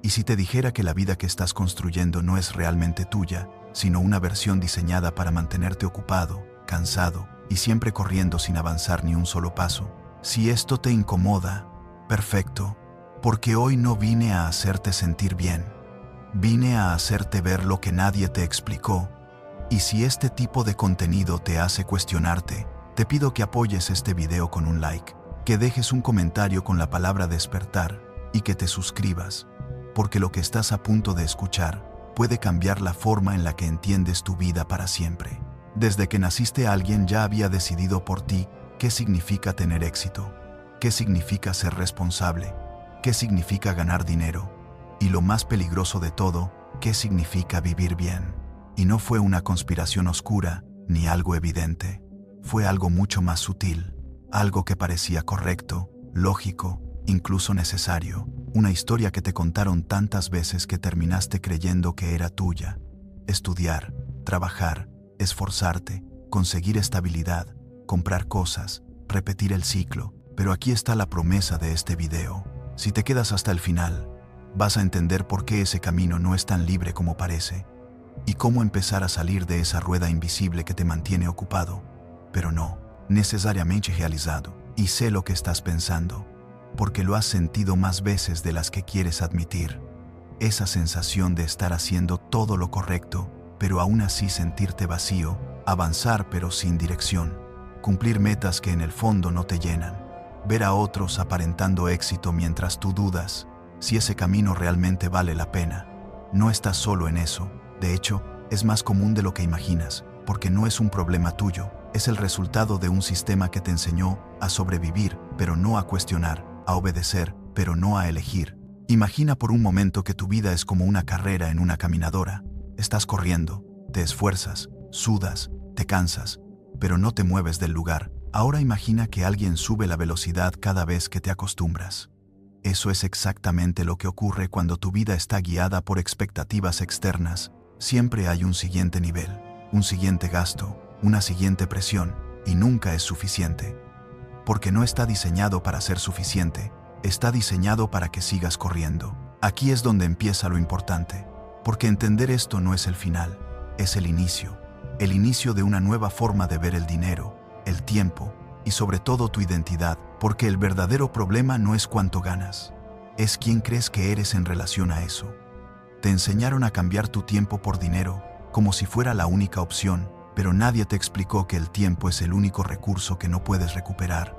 ¿Y si te dijera que la vida que estás construyendo no es realmente tuya, sino una versión diseñada para mantenerte ocupado, cansado y siempre corriendo sin avanzar ni un solo paso? Si esto te incomoda, perfecto, porque hoy no vine a hacerte sentir bien. Vine a hacerte ver lo que nadie te explicó. Y si este tipo de contenido te hace cuestionarte, te pido que apoyes este video con un like, que dejes un comentario con la palabra despertar y que te suscribas, porque lo que estás a punto de escuchar puede cambiar la forma en la que entiendes tu vida para siempre. Desde que naciste alguien ya había decidido por ti qué significa tener éxito, qué significa ser responsable, qué significa ganar dinero y lo más peligroso de todo, qué significa vivir bien. Y no fue una conspiración oscura ni algo evidente, fue algo mucho más sutil, algo que parecía correcto, lógico, incluso necesario, una historia que te contaron tantas veces que terminaste creyendo que era tuya. Estudiar, trabajar, esforzarte, conseguir estabilidad, comprar cosas, repetir el ciclo. Pero aquí está la promesa de este video. Si te quedas hasta el final, vas a entender por qué ese camino no es tan libre como parece y cómo empezar a salir de esa rueda invisible que te mantiene ocupado, pero no necesariamente realizado. Y sé lo que estás pensando, porque lo has sentido más veces de las que quieres admitir. Esa sensación de estar haciendo todo lo correcto, pero aún así sentirte vacío, avanzar pero sin dirección, cumplir metas que en el fondo no te llenan, ver a otros aparentando éxito mientras tú dudas si ese camino realmente vale la pena. No estás solo en eso, de hecho, es más común de lo que imaginas, porque no es un problema tuyo, es el resultado de un sistema que te enseñó a sobrevivir, pero no a cuestionar, a obedecer, pero no a elegir. Imagina por un momento que tu vida es como una carrera en una caminadora. Estás corriendo, te esfuerzas, sudas, te cansas, pero no te mueves del lugar. Ahora imagina que alguien sube la velocidad cada vez que te acostumbras. Eso es exactamente lo que ocurre cuando tu vida está guiada por expectativas externas. Siempre hay un siguiente nivel, un siguiente gasto, una siguiente presión, y nunca es suficiente. Porque no está diseñado para ser suficiente, está diseñado para que sigas corriendo. Aquí es donde empieza lo importante, porque entender esto no es el final, es el inicio de una nueva forma de ver el dinero, el tiempo y sobre todo tu identidad, porque el verdadero problema no es cuánto ganas, es quién crees que eres en relación a eso. Te enseñaron a cambiar tu tiempo por dinero, como si fuera la única opción, pero nadie te explicó que el tiempo es el único recurso que no puedes recuperar.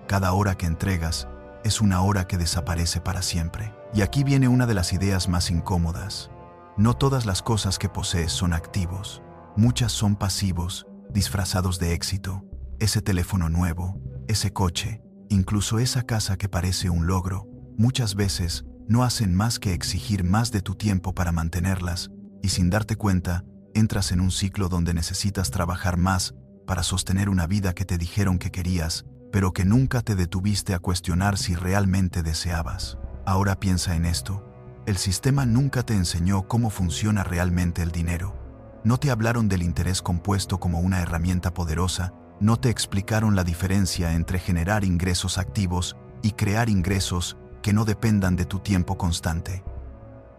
Cada hora que entregas es una hora que desaparece para siempre. Y aquí viene una de las ideas más incómodas. No todas las cosas que posees son activos. Muchas son pasivos, disfrazados de éxito. Ese teléfono nuevo, ese coche, incluso esa casa que parece un logro, muchas veces no hacen más que exigir más de tu tiempo para mantenerlas, y sin darte cuenta, entras en un ciclo donde necesitas trabajar más para sostener una vida que te dijeron que querías, pero que nunca te detuviste a cuestionar si realmente deseabas. Ahora piensa en esto. El sistema nunca te enseñó cómo funciona realmente el dinero. No te hablaron del interés compuesto como una herramienta poderosa, no te explicaron la diferencia entre generar ingresos activos y crear ingresos que no dependan de tu tiempo constante.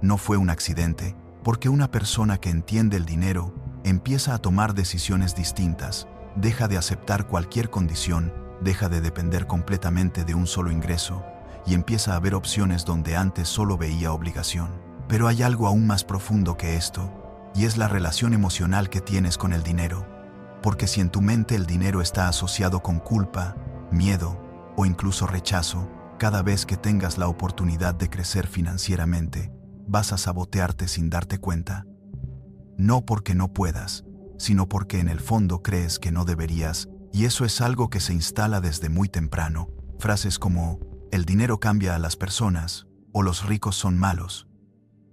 No fue un accidente, porque una persona que entiende el dinero empieza a tomar decisiones distintas, deja de aceptar cualquier condición, deja de depender completamente de un solo ingreso y empieza a ver opciones donde antes solo veía obligación. Pero hay algo aún más profundo que esto, y es la relación emocional que tienes con el dinero. Porque si en tu mente el dinero está asociado con culpa, miedo o incluso rechazo, cada vez que tengas la oportunidad de crecer financieramente, vas a sabotearte sin darte cuenta. No porque no puedas, sino porque en el fondo crees que no deberías, y eso es algo que se instala desde muy temprano. Frases como, el dinero cambia a las personas, o los ricos son malos,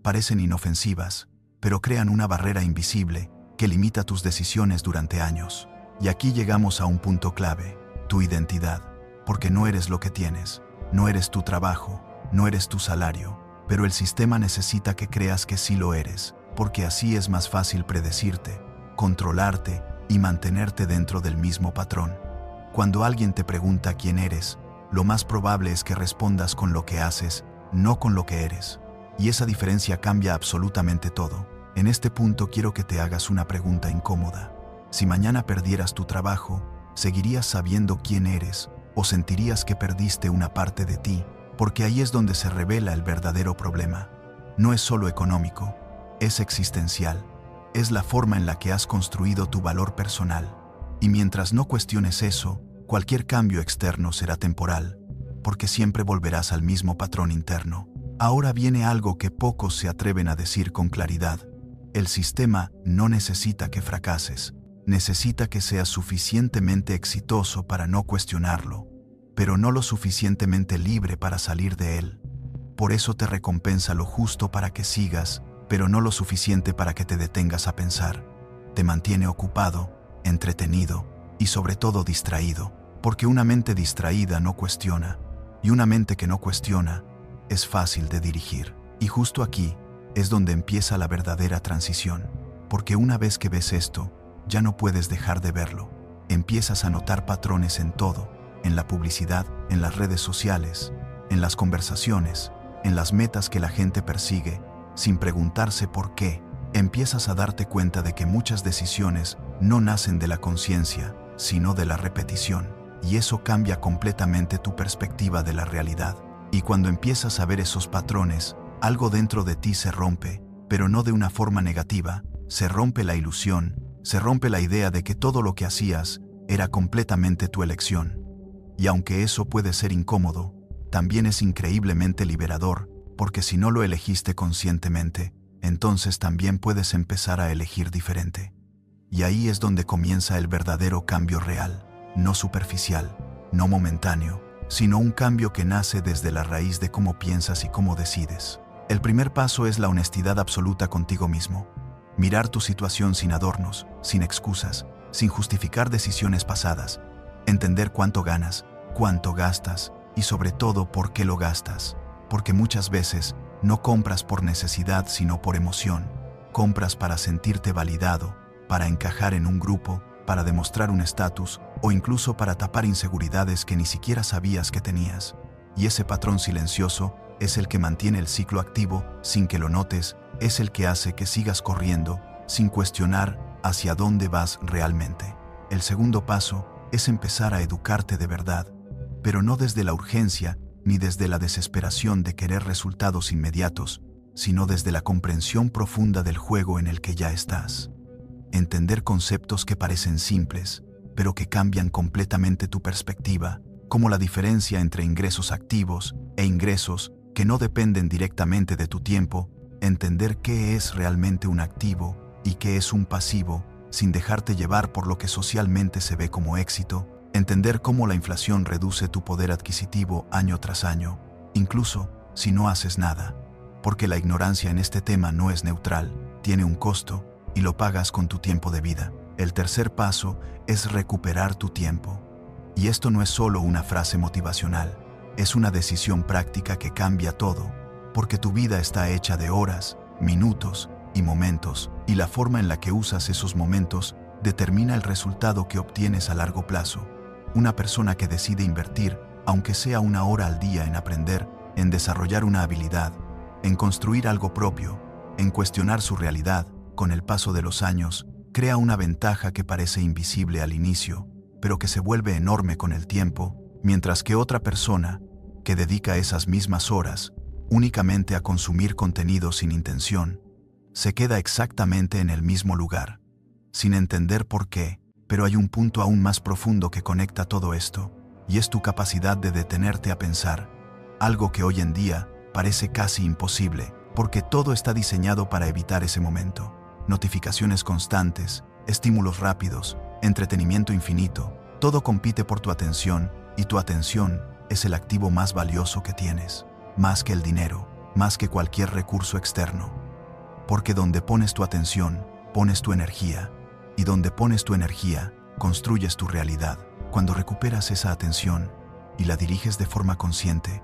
parecen inofensivas, pero crean una barrera invisible que limita tus decisiones durante años. Y aquí llegamos a un punto clave, tu identidad, porque no eres lo que tienes, no eres tu trabajo, no eres tu salario, pero el sistema necesita que creas que sí lo eres, porque así es más fácil predecirte, controlarte y mantenerte dentro del mismo patrón. Cuando alguien te pregunta quién eres, lo más probable es que respondas con lo que haces, no con lo que eres. Y esa diferencia cambia absolutamente todo. En este punto quiero que te hagas una pregunta incómoda. Si mañana perdieras tu trabajo, ¿seguirías sabiendo quién eres o sentirías que perdiste una parte de ti? Porque ahí es donde se revela el verdadero problema. No es solo económico, es existencial. Es la forma en la que has construido tu valor personal. Y mientras no cuestiones eso, cualquier cambio externo será temporal, porque siempre volverás al mismo patrón interno. Ahora viene algo que pocos se atreven a decir con claridad. El sistema no necesita que fracases, necesita que seas suficientemente exitoso para no cuestionarlo, pero no lo suficientemente libre para salir de él. Por eso te recompensa lo justo para que sigas, pero no lo suficiente para que te detengas a pensar. Te mantiene ocupado, entretenido y sobre todo distraído, porque una mente distraída no cuestiona, y una mente que no cuestiona es fácil de dirigir. Y justo aquí es donde empieza la verdadera transición, porque una vez que ves esto, ya no puedes dejar de verlo. Empiezas a notar patrones en todo, en la publicidad, en las redes sociales, en las conversaciones, en las metas que la gente persigue, sin preguntarse por qué. Empiezas a darte cuenta de que muchas decisiones no nacen de la conciencia, sino de la repetición, y eso cambia completamente tu perspectiva de la realidad. Y cuando empiezas a ver esos patrones, algo dentro de ti se rompe, pero no de una forma negativa. Se rompe la ilusión, se rompe la idea de que todo lo que hacías era completamente tu elección. Y aunque eso puede ser incómodo, también es increíblemente liberador, porque si no lo elegiste conscientemente, entonces también puedes empezar a elegir diferente. Y ahí es donde comienza el verdadero cambio real, no superficial, no momentáneo, sino un cambio que nace desde la raíz de cómo piensas y cómo decides. El primer paso es la honestidad absoluta contigo mismo. Mirar tu situación sin adornos, sin excusas, sin justificar decisiones pasadas. Entender cuánto ganas, cuánto gastas y sobre todo por qué lo gastas. Porque muchas veces no compras por necesidad sino por emoción. Compras para sentirte validado, para encajar en un grupo, para demostrar un estatus o incluso para tapar inseguridades que ni siquiera sabías que tenías. Y ese patrón silencioso es el que mantiene el ciclo activo sin que lo notes, es el que hace que sigas corriendo sin cuestionar hacia dónde vas realmente. El segundo paso es empezar a educarte de verdad, pero no desde la urgencia ni desde la desesperación de querer resultados inmediatos, sino desde la comprensión profunda del juego en el que ya estás. Entender conceptos que parecen simples, pero que cambian completamente tu perspectiva, como la diferencia entre ingresos activos e ingresos que no dependen directamente de tu tiempo, entender qué es realmente un activo y qué es un pasivo, sin dejarte llevar por lo que socialmente se ve como éxito, entender cómo la inflación reduce tu poder adquisitivo año tras año, incluso si no haces nada, porque la ignorancia en este tema no es neutral, tiene un costo y lo pagas con tu tiempo de vida. El tercer paso es recuperar tu tiempo. Y esto no es solo una frase motivacional, es una decisión práctica que cambia todo, porque tu vida está hecha de horas, minutos y momentos, y la forma en la que usas esos momentos determina el resultado que obtienes a largo plazo. Una persona que decide invertir, aunque sea 1 hora al día en aprender, en desarrollar una habilidad, en construir algo propio, en cuestionar su realidad, con el paso de los años, crea una ventaja que parece invisible al inicio, pero que se vuelve enorme con el tiempo, mientras que otra persona, que dedica esas mismas horas únicamente a consumir contenido sin intención, se queda exactamente en el mismo lugar, sin entender por qué. Pero hay un punto aún más profundo que conecta todo esto, y es tu capacidad de detenerte a pensar, algo que hoy en día parece casi imposible, porque todo está diseñado para evitar ese momento. Notificaciones constantes, estímulos rápidos, entretenimiento infinito, todo compite por tu atención, y tu atención es el activo más valioso que tienes, más que el dinero, más que cualquier recurso externo. Porque donde pones tu atención, pones tu energía, y donde pones tu energía, construyes tu realidad. Cuando recuperas esa atención y la diriges de forma consciente,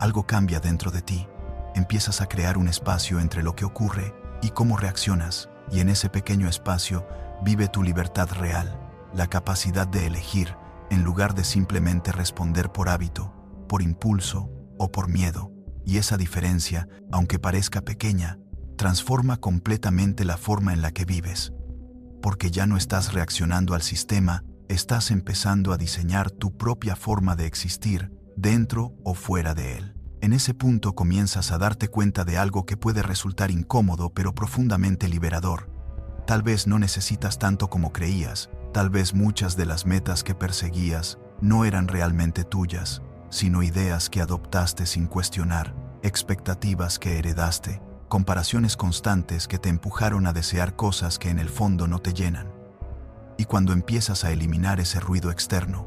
algo cambia dentro de ti. Empiezas a crear un espacio entre lo que ocurre y cómo reaccionas, y en ese pequeño espacio vive tu libertad real, la capacidad de elegir en lugar de simplemente responder por hábito, por impulso o por miedo. Y esa diferencia, aunque parezca pequeña, transforma completamente la forma en la que vives. Porque ya no estás reaccionando al sistema, estás empezando a diseñar tu propia forma de existir, dentro o fuera de él. En ese punto comienzas a darte cuenta de algo que puede resultar incómodo pero profundamente liberador. Tal vez no necesitas tanto como creías, tal vez muchas de las metas que perseguías no eran realmente tuyas, sino ideas que adoptaste sin cuestionar, expectativas que heredaste, comparaciones constantes que te empujaron a desear cosas que en el fondo no te llenan. Y cuando empiezas a eliminar ese ruido externo,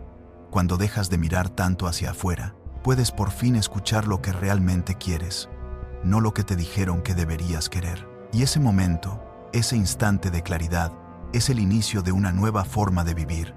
cuando dejas de mirar tanto hacia afuera, puedes por fin escuchar lo que realmente quieres, no lo que te dijeron que deberías querer. Y ese momento, ese instante de claridad, es el inicio de una nueva forma de vivir,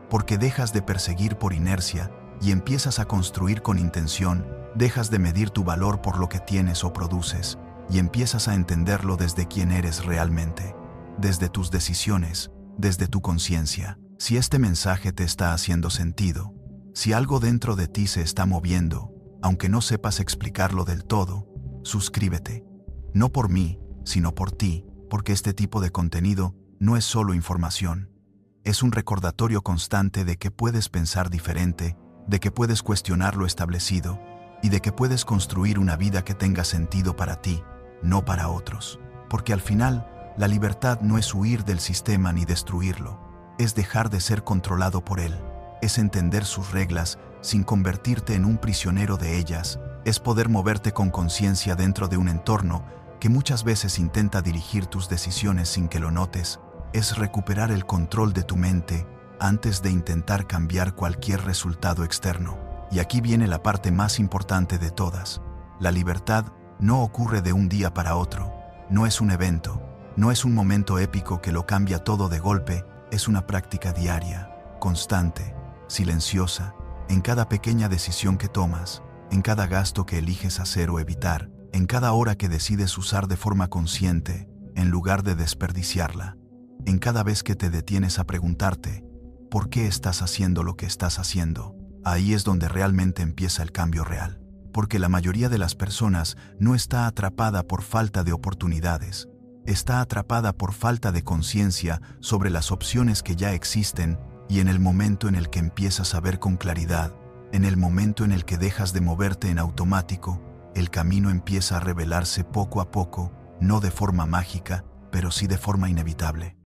porque dejas de perseguir por inercia y empiezas a construir con intención, dejas de medir tu valor por lo que tienes o produces, y empiezas a entenderlo desde quién eres realmente, desde tus decisiones, desde tu conciencia. Si este mensaje te está haciendo sentido, si algo dentro de ti se está moviendo, aunque no sepas explicarlo del todo, suscríbete. No por mí, sino por ti, porque este tipo de contenido no es solo información. Es un recordatorio constante de que puedes pensar diferente, de que puedes cuestionar lo establecido, y de que puedes construir una vida que tenga sentido para ti, no para otros. Porque al final, la libertad no es huir del sistema ni destruirlo, es dejar de ser controlado por él, es entender sus reglas sin convertirte en un prisionero de ellas, es poder moverte con conciencia dentro de un entorno que muchas veces intenta dirigir tus decisiones sin que lo notes, es recuperar el control de tu mente antes de intentar cambiar cualquier resultado externo. Y aquí viene la parte más importante de todas. La libertad no ocurre de un día para otro, no es un evento, no es un momento épico que lo cambia todo de golpe, es una práctica diaria, constante, silenciosa, en cada pequeña decisión que tomas, en cada gasto que eliges hacer o evitar, en cada hora que decides usar de forma consciente, en lugar de desperdiciarla, en cada vez que te detienes a preguntarte, ¿por qué estás haciendo lo que estás haciendo? Ahí es donde realmente empieza el cambio real. Porque la mayoría de las personas no está atrapada por falta de oportunidades, está atrapada por falta de conciencia sobre las opciones que ya existen, y en el momento en el que empiezas a ver con claridad, en el momento en el que dejas de moverte en automático, el camino empieza a revelarse poco a poco, no de forma mágica, pero sí de forma inevitable.